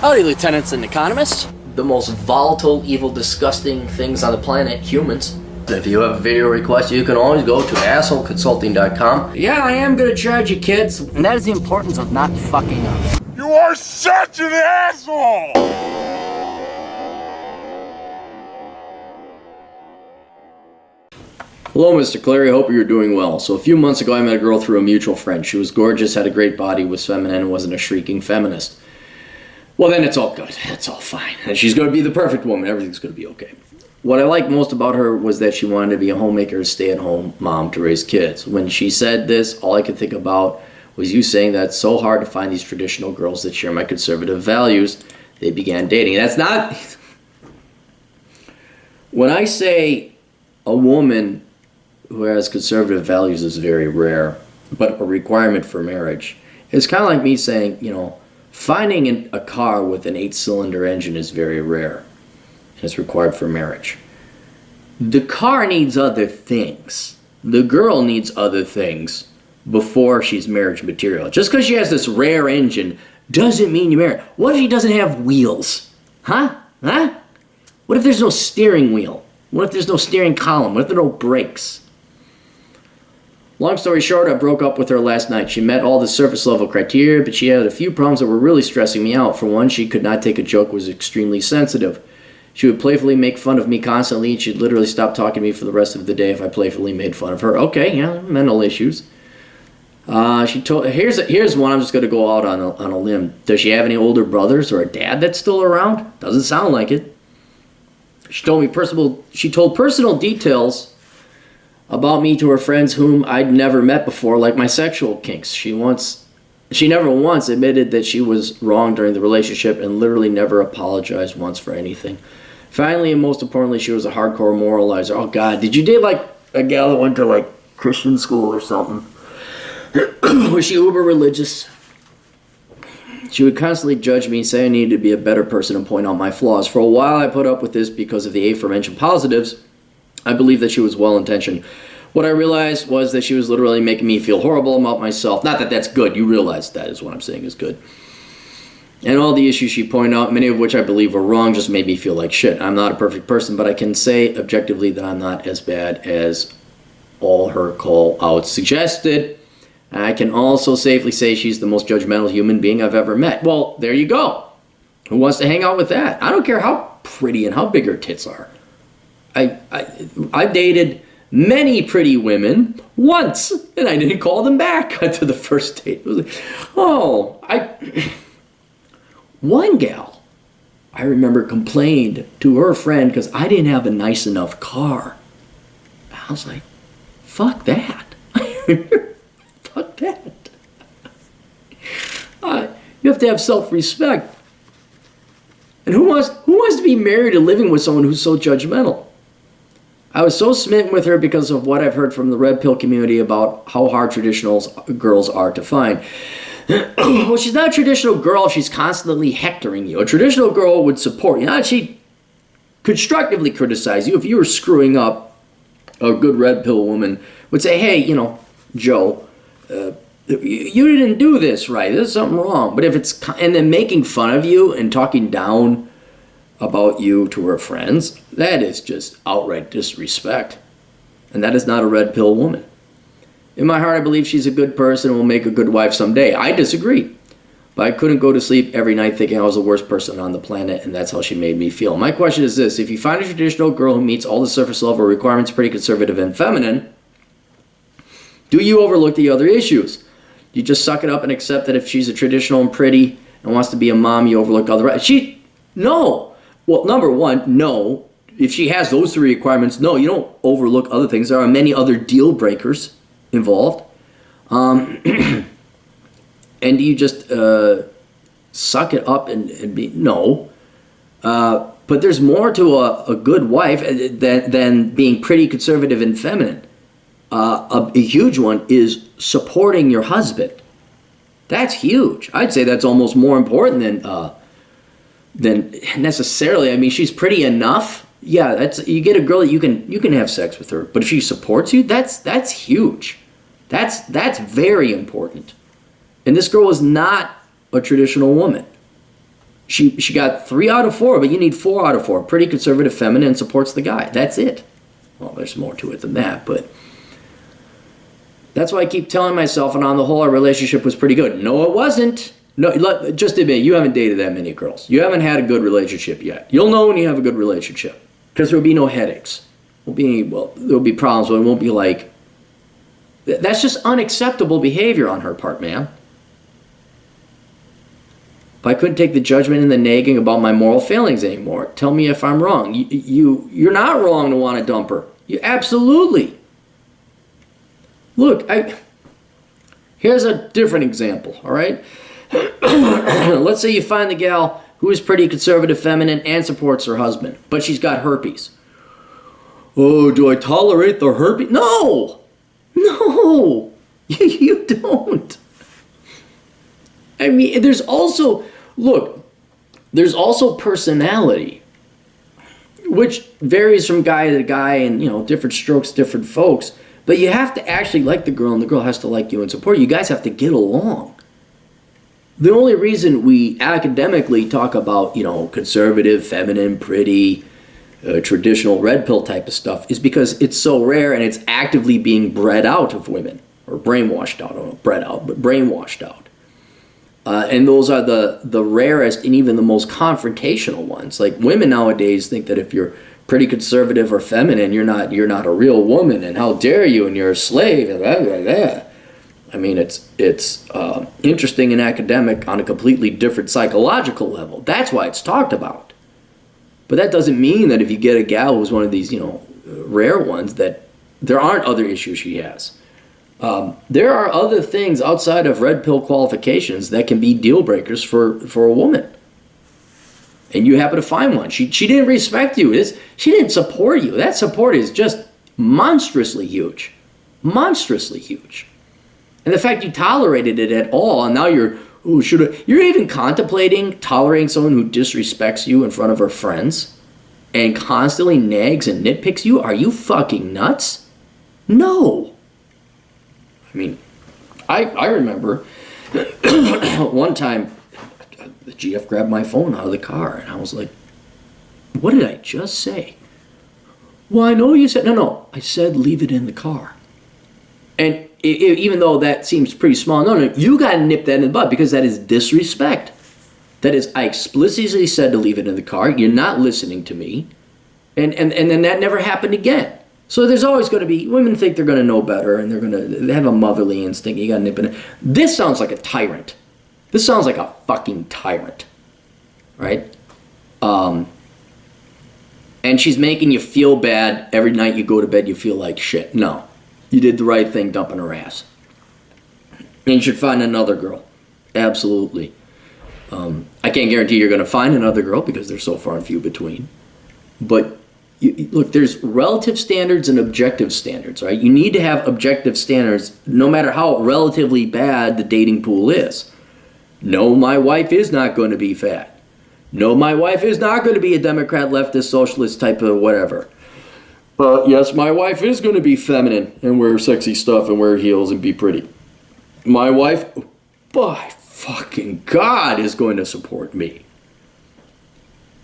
Howdy, lieutenants and economists. The most volatile, evil, disgusting things on the planet, humans. If you have a video request, you can always go to assholeconsulting.com. Yeah, I am gonna charge you, kids. And that is the importance of not fucking up. You are such an asshole! Hello, Mr. Clary. Hope you're doing well. So a few months ago, I met a girl through a mutual friend. She was gorgeous, had a great body, was feminine, and wasn't a shrieking feminist. Well, then it's all good. It's all fine. And she's going to be the perfect woman. Everything's going to be okay. What I liked most about her was that she wanted to be a homemaker, a stay-at-home mom to raise kids. When she said this, all I could think about was you saying that it's so hard to find these traditional girls that share my conservative values. They began dating. That's not... When I say a woman who has conservative values is very rare, but a requirement for marriage, it's kind of like me saying, you know, finding a car with an 8-cylinder engine is very rare. It's required for marriage. The car needs other things. The girl needs other things before she's marriage material. Just because she has this rare engine doesn't mean you marry. What if she doesn't have wheels? Huh? What if there's no steering wheel? What if there's no steering column? What if there are no brakes? Long story short, I broke up with her last night. She met all the surface level criteria, but she had a few problems that were really stressing me out. For one, she could not take a joke, was extremely sensitive. She would playfully make fun of me constantly, and she'd literally stop talking to me for the rest of the day if I playfully made fun of her. Okay, yeah, mental issues. Here's one I'm just going to go out on a limb. Does she have any older brothers or a dad that's still around? Doesn't sound like it. She told personal details about me to her friends whom I'd never met before, like my sexual kinks. She never once admitted that she was wrong during the relationship and literally never apologized once for anything. Finally, and most importantly, she was a hardcore moralizer. Oh God, did you date like a gal that went to like Christian school or something? Was she uber religious? She would constantly judge me, say I needed to be a better person and point out my flaws. For a while, I put up with this because of the aforementioned positives. I believed that she was well-intentioned. What I realized was that she was literally making me feel horrible about myself. Not that that's good. You realize that is what I'm saying is good. And all the issues she pointed out, many of which I believe were wrong, just made me feel like shit. I'm not a perfect person, but I can say objectively that I'm not as bad as all her call-outs suggested. And I can also safely say she's the most judgmental human being I've ever met. Well, there you go. Who wants to hang out with that? I don't care how pretty and how big her tits are. I dated many pretty women once, and I didn't call them back to the first date. It was like, one gal, I remember, complained to her friend because I didn't have a nice enough car. I was like, fuck that. Fuck that. You have to have self-respect. And who wants to be married or living with someone who's so judgmental? I was so smitten with her because of what I've heard from the red pill community about how hard traditional girls are to find. Well, she's not a traditional girl if she's constantly hectoring you. A traditional girl would support you. She'd constructively criticize you if you were screwing up. A good red pill woman would say, hey, Joe, you didn't do this right. There's something wrong. But if it's, and then making fun of you and talking down about you to her friends, that is just outright disrespect. And that is not a red pill woman. In my heart, I believe she's a good person and will make a good wife someday. I disagree. But I couldn't go to sleep every night thinking I was the worst person on the planet, and that's how she made me feel. My question is this: if you find a traditional girl who meets all the surface level requirements, pretty conservative and feminine, do you overlook the other issues? You just suck it up and accept that if she's a traditional and pretty and wants to be a mom, you overlook all the rest? No. Well, number one, no. If she has those three requirements, no, you don't overlook other things. There are many other deal breakers involved. And do you just suck it up and be... No. But there's more to a good wife than being pretty, conservative, and feminine. A huge one is supporting your husband. That's huge. I'd say that's almost more important than necessarily. I mean, she's pretty enough. Yeah, you get a girl that you can have sex with her, but if she supports you, that's huge. That's very important. And this girl was not a traditional woman. She got 3 out of 4, but you need 4 out of 4. Pretty conservative, feminine, and supports the guy. That's it. Well, there's more to it than that, but that's why I keep telling myself, and on the whole, our relationship was pretty good. No, it wasn't. No, just admit, you haven't dated that many girls. You haven't had a good relationship yet. You'll know when you have a good relationship, because there will be no headaches. There'll be problems, but it won't be like, that's just unacceptable behavior on her part, man. If I couldn't take the judgment and the nagging about my moral failings anymore, tell me if I'm wrong. You're not wrong to want to dump her. You absolutely. Look, here's a different example, all right? Let's say you find the gal who is pretty conservative, feminine, and supports her husband, but she's got herpes. Oh, do I tolerate the herpes? No! No! You don't. I mean, there's also personality, which varies from guy to guy and, different strokes, different folks. But you have to actually like the girl, and the girl has to like you and support you. You guys have to get along. The only reason we academically talk about, conservative, feminine, pretty, traditional red pill type of stuff is because it's so rare and it's actively being bred out of women, or brainwashed out. I don't know, bred out, but brainwashed out. And those are the rarest and even the most confrontational ones. Like, women nowadays think that if you're pretty conservative or feminine, you're not a real woman, and how dare you, and you're a slave, and blah, blah, blah. I mean, it's interesting and academic on a completely different psychological level. That's why it's talked about. But that doesn't mean that if you get a gal who's one of these, rare ones, that there aren't other issues she has. There are other things outside of red pill qualifications that can be deal breakers for a woman. And you happen to find one. She didn't respect you. She didn't support you. That support is just monstrously huge. Monstrously huge. And the fact you tolerated it at all, and now you're even contemplating tolerating someone who disrespects you in front of her friends and constantly nags and nitpicks you? Are you fucking nuts? No. I mean, I remember one time the GF grabbed my phone out of the car, and I was like, what did I just say? Well, I know you said, no, I said leave it in the car. And even though that seems pretty small, no, you got to nip that in the bud, because that is disrespect. That is, I explicitly said to leave it in the car. You're not listening to me. And then that never happened again. So there's always going to be, women think they're going to know better, and they have a motherly instinct. You got to nip it in. This sounds like a tyrant. This sounds like a fucking tyrant. Right? And she's making you feel bad every night you go to bed. You feel like shit. No. You did the right thing dumping her ass. And you should find another girl. Absolutely. I can't guarantee you're going to find another girl because they're so far and few between. But look, there's relative standards and objective standards, right? You need to have objective standards no matter how relatively bad the dating pool is. No, my wife is not going to be fat. No, my wife is not going to be a Democrat, leftist, socialist type of whatever. But yes, my wife is going to be feminine and wear sexy stuff and wear heels and be pretty. My wife, by fucking God, is going to support me.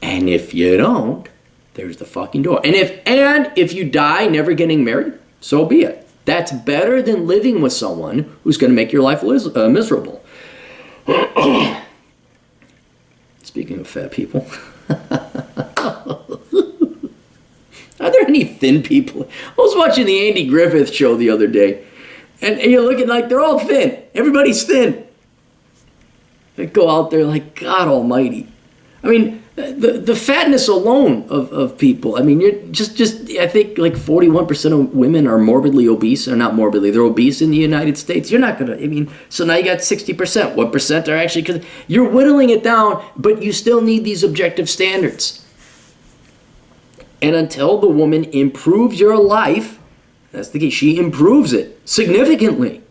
And if you don't, there's the fucking door. And if you die never getting married, so be it. That's better than living with someone who's going to make your life miserable. Speaking of fat people. Are there any thin people? I was watching the Andy Griffith show the other day, and you're looking like they're all thin. Everybody's thin. They go out there like, God almighty. I mean, the fatness alone of people. I mean, you're just I think like 41% of women are morbidly obese, or not morbidly, they're obese in the United States. You're not going to, so now you got 60%. What percent are actually, because you're whittling it down, but you still need these objective standards. And until the woman improves your life, that's the key, she improves it significantly.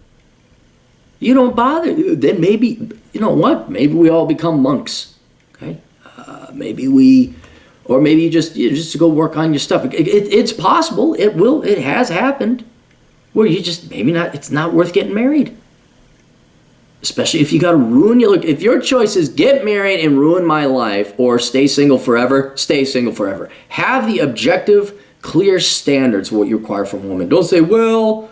You don't bother. Then maybe, you know what? Maybe we all become monks. Okay? Maybe you just go work on your stuff. It's possible. It has happened. Where you just, maybe not, it's not worth getting married. Especially if you got to ruin your look. If your choice is get married and ruin my life or stay single forever, stay single forever. Have the objective, clear standards of what you require from a woman. Don't say, well,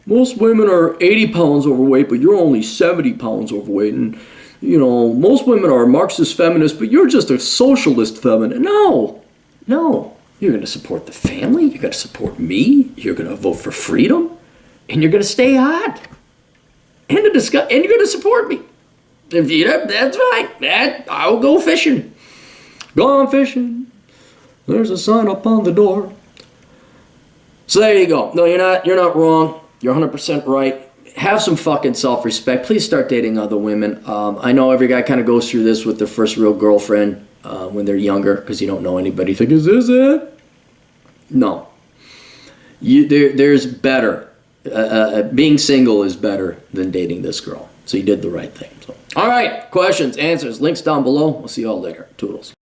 most women are 80 pounds overweight, but you're only 70 pounds overweight. And, you know, most women are Marxist feminists, but you're just a socialist feminist. No. You're going to support the family. You're going to support me. You're going to vote for freedom. And you're going to stay hot. And you're going to support me. If you don't, that's fine. I'll go fishing. Gone fishing. There's a sign up on the door. So there you go. No, you're not wrong. You're 100% right. Have some fucking self-respect. Please start dating other women. I know every guy kind of goes through this with their first real girlfriend when they're younger because you don't know anybody. You think, is this it? No. There's better. Being single is better than dating this girl. So you did the right thing. So. All right. Questions, answers, links down below. We'll see you all later. Toodles.